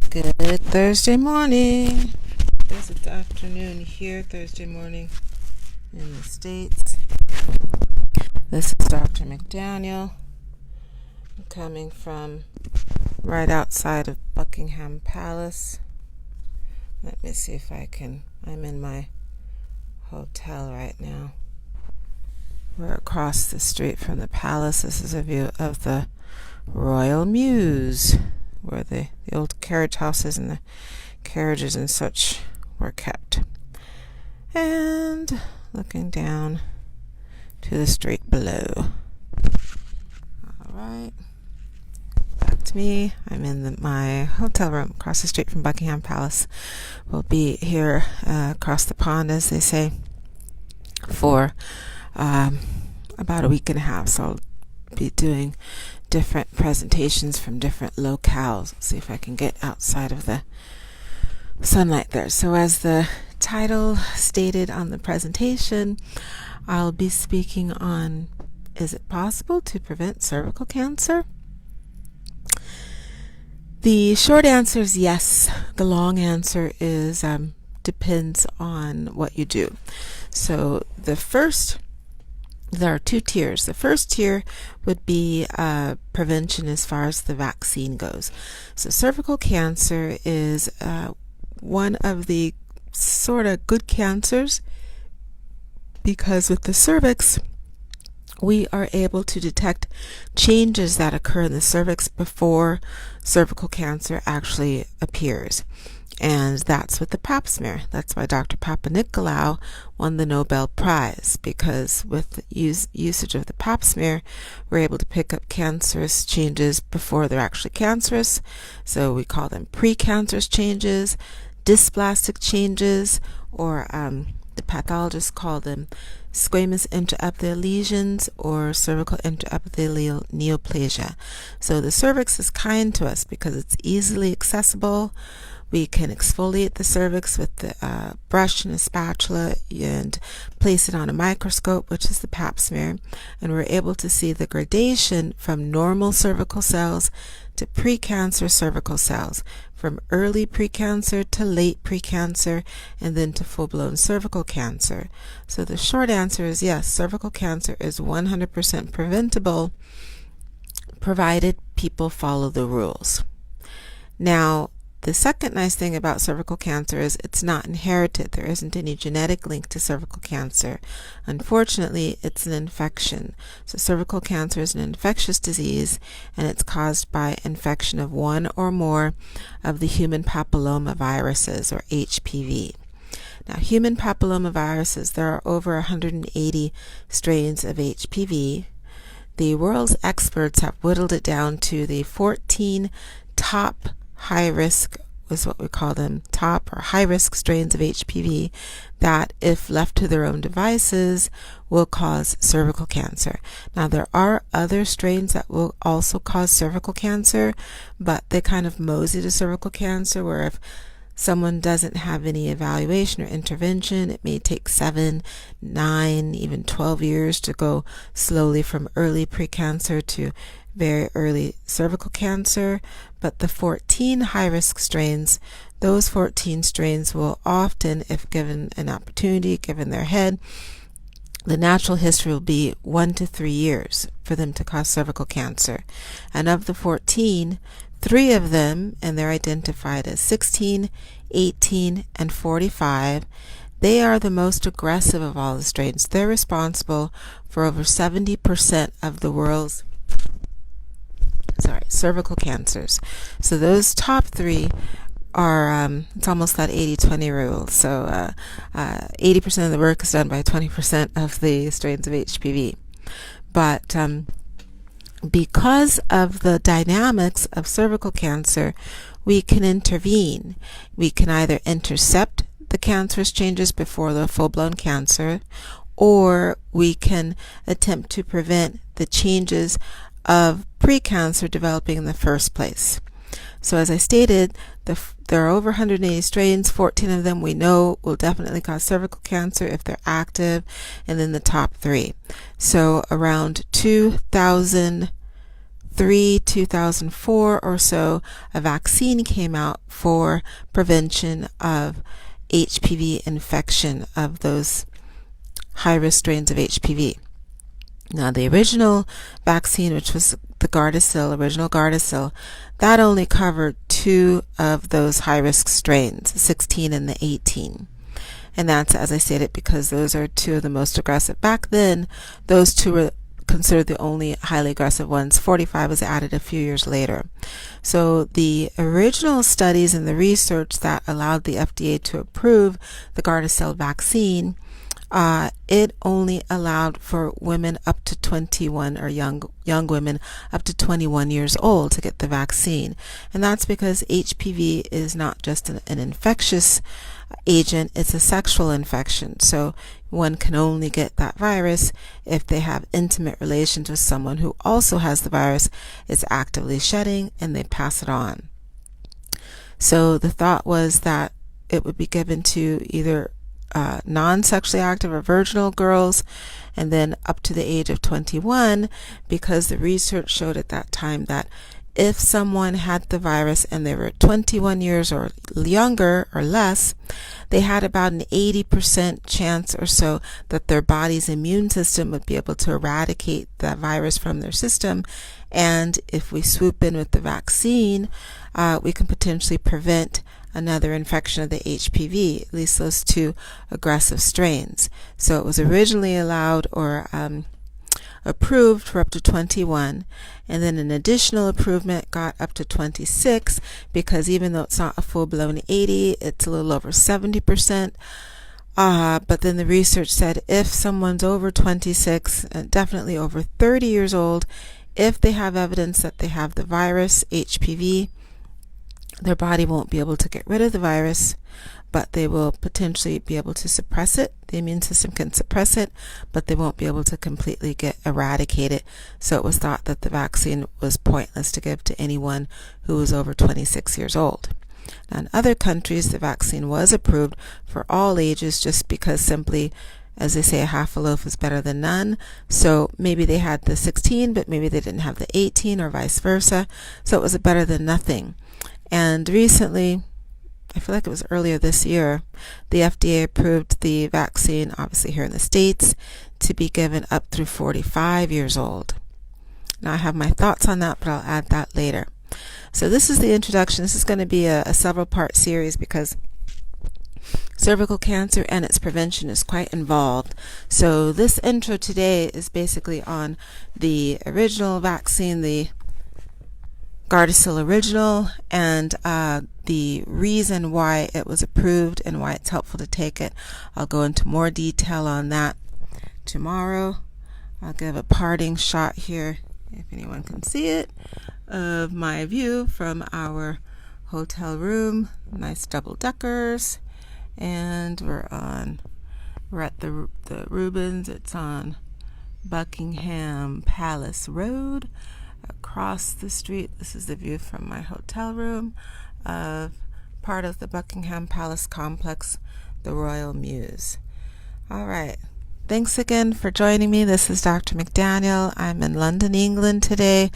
Good Thursday morning. It's afternoon here, Thursday morning in the States. This is Dr. McDaniel. I'm coming from right outside of Buckingham Palace. Let me see if I'm in my hotel right now. We're across the street from the palace. This is a view of the Royal Mews, where the old carriage houses and the carriages and such were kept. And looking down to the street below. Alright, back to me. I'm in my hotel room across the street from Buckingham Palace. We'll be here across the pond, as they say, for about a week and a half. So I'll be doing different presentations from different locales. See if I can get outside of the sunlight there. So as the title stated on the presentation, I'll be speaking on, is it possible to prevent cervical cancer? The short answer is yes. The long answer is depends on what you do. So there are two tiers. The first tier would be prevention as far as the vaccine goes. So cervical cancer is one of the sort of good cancers, because with the cervix, we are able to detect changes that occur in the cervix before cervical cancer actually appears. And that's with the pap smear. That's why Dr. Papanicolaou won the Nobel Prize, because with the usage of the pap smear, we're able to pick up cancerous changes before they're actually cancerous. So we call them precancerous changes, dysplastic changes, or the pathologists call them squamous intraepithelial lesions or cervical intraepithelial neoplasia. So the cervix is kind to us because it's easily accessible. We can exfoliate the cervix with the brush and a spatula and place it on a microscope, which is the pap smear, and we're able to see the gradation from normal cervical cells to precancer cervical cells, from early precancer to late precancer, and then to full-blown cervical cancer. So the short answer is yes, cervical cancer is 100% preventable, provided people follow the rules. Now, the second nice thing about cervical cancer is it's not inherited. There isn't any genetic link to cervical cancer. Unfortunately, it's an infection. So cervical cancer is an infectious disease, and it's caused by infection of one or more of the human papilloma viruses, or HPV. Now, human papilloma viruses, there are over 180 strains of HPV. The world's experts have whittled it down to the 14 top high-risk, is what we call them, top or high-risk strains of HPV that, if left to their own devices, will cause cervical cancer. Now, there are other strains that will also cause cervical cancer, but they kind of mosey to cervical cancer, where if someone doesn't have any evaluation or intervention, it may take 7, 9, even 12 years to go slowly from early precancer to very early cervical cancer. But the 14 high-risk strains, those 14 strains will often, if given an opportunity, given their head, the natural history will be 1 to 3 years for them to cause cervical cancer. And of the 14, 3 of them, and they're identified as 16, 18, and 45, they are the most aggressive of all the strains. They're responsible for over 70% of the world's cervical cancers. So those top 3 are, it's almost that 80-20 rule. So 80% of the work is done by 20% of the strains of HPV. But because of the dynamics of cervical cancer, we can intervene. We can either intercept the cancerous changes before the full-blown cancer, or we can attempt to prevent the changes of precancer developing in the first place. So as I stated, there are over 180 strains. 14 of them we know will definitely cause cervical cancer if they're active, and then the top 3. So around 2,000 2004 or so, a vaccine came out for prevention of HPV infection, of those high-risk strains of HPV. Now, the original vaccine, which was the original Gardasil, that only covered 2 of those high-risk strains, 16 and the 18. And that's, as I stated, because those are 2 of the most aggressive. Back then, those 2 were considered the only highly aggressive ones. 45 was added a few years later. So the original studies and the research that allowed the FDA to approve the Gardasil vaccine, it only allowed for women up to 21, or young women up to 21 years old, to get the vaccine. And that's because HPV is not just an infectious agent, it's a sexual infection. So one can only get that virus if they have intimate relations with someone who also has the virus, is actively shedding, and they pass it on. So the thought was that it would be given to either non-sexually active or virginal girls, and then up to the age of 21, because the research showed at that time that if someone had the virus and they were 21 years or younger or less, they had about an 80% chance or so that their body's immune system would be able to eradicate that virus from their system. And if we swoop in with the vaccine, we can potentially prevent another infection of the HPV, at least those 2 aggressive strains. So it was originally allowed or approved for up to 21, and then an additional improvement got up to 26, because even though it's not a full-blown 80, it's a little over 70%. But then the research said if someone's over 26, definitely over 30 years old, if they have evidence that they have the virus, HPV, their body won't be able to get rid of the virus, but they will potentially be able to suppress it. The immune system can suppress it, but they won't be able to completely eradicate it. So it was thought that the vaccine was pointless to give to anyone who was over 26 years old. Now, in other countries, the vaccine was approved for all ages, just because simply, as they say, a half a loaf is better than none. So maybe they had the 16, but maybe they didn't have the 18, or vice versa. So it was a better than nothing. And recently, I feel like it was earlier this year, the FDA approved the vaccine, obviously here in the States, to be given up through 45 years old. Now, I have my thoughts on that, but I'll add that later. So this is the introduction. This is going to be a several-part series, because cervical cancer and its prevention is quite involved. So this intro today is basically on the original vaccine, the Gardasil original, and the reason why it was approved and why it's helpful to take it. I'll go into more detail on that tomorrow. I'll give a parting shot here, if anyone can see it, of my view from our hotel room. Nice double-deckers, and we're at the Rubens. It's on Buckingham Palace Road. Across the street, this is the view from my hotel room of part of the Buckingham Palace complex, the Royal Mews. All right. Thanks again for joining me. This is Dr. McDaniel. I'm in London, England today,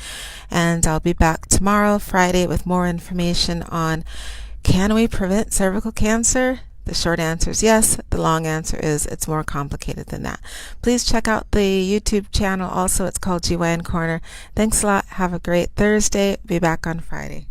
and I'll be back tomorrow, Friday, with more information on, can we prevent cervical cancer? The short answer is yes. The long answer is it's more complicated than that. Please check out the YouTube channel also. It's called GYN Corner. Thanks a lot. Have a great Thursday. Be back on Friday.